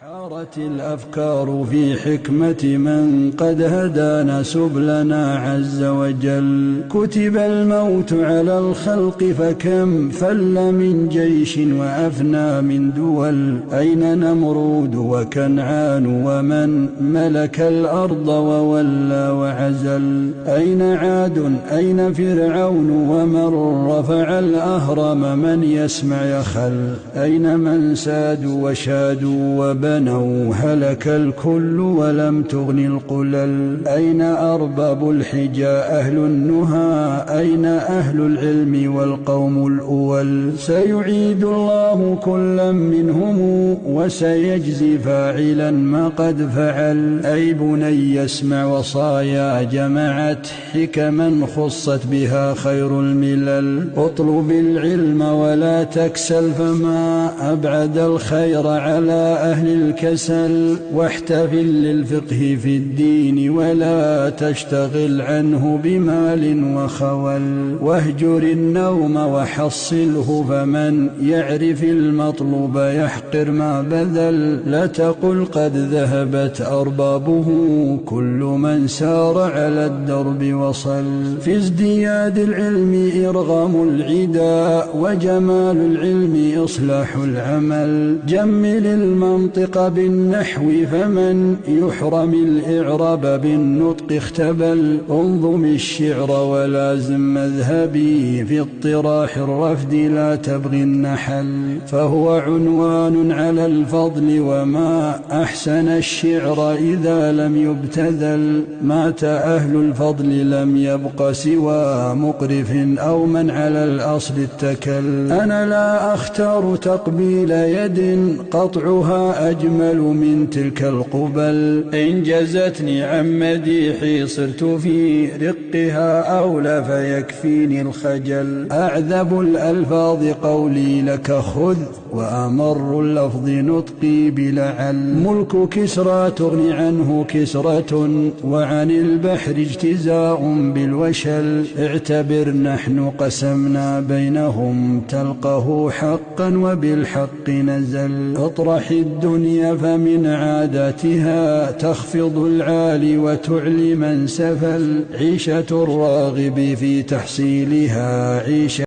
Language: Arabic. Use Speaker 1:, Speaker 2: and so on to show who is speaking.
Speaker 1: حارت الأفكار في حكمة من قد هدانا سبلنا عز وجل. كتب الموت على الخلق فكم فل من جيش وأفنى من دول. أين نمرود وكنعان ومن ملك الأرض وولى وعزل. أين عاد أين فرعون ومن رفع الأهرم من يسمع يخل. أين من سادوا وشادوا وبنوا هلك الكل ولم تغن القلل. أين أرباب الحجى أهل النهى أين أهل العلم والقوم الأول. سيعيد الله كلا منهم وسيجزي فاعلا ما قد فعل. أي بني اسمع وصايا جمعت حكما خصت بها خير الملل. اطلب العلم ولا تكسل فما أبعد الخير على أهل الكسل. واحتفل للفقه في الدين ولا تشتغل عنه بمال وخول. واهجر النوم وحصله فمن يعرف المطلوب يحقر ما بذل. لا تقل قد ذهبت أربابه كل من سار على الدرب وصل. في ازدياد العلم إرغام العدا وجمال العلم إصلاح العمل. جمل المنطق بالنحو فمن يحرم الإعراب بالنطق اختبل. انظم الشعر ولازم مذهبي في اطراح الرفد لا تبغي النحل. فهو عنوان على الفضل وما أحسن الشعر إذا لم يبتذل. مات أهل الفضل لم يبق سوى مقرف أو من على الأصل اتكل. أنا لا أختار تقبيل يد قطعها أجمل من تلك القبل. إن جزتني عن مديحي صرت في رقها أولى فيكفيني الخجل. أعذب الألفاظ قولي لك خذ وأمر اللفظ نطقي بلعل. ملك كسرى تغني عنه كسرة وعن البحر اجتزاء بالوشل. اعتبر نحن قسمنا بينهم تلقه حقا وبالحق نزل. اطرح الدنيا فمن عاداتها تخفض العالي وتعلي من سفل. عيشة الراغب في تحصيلها عيشة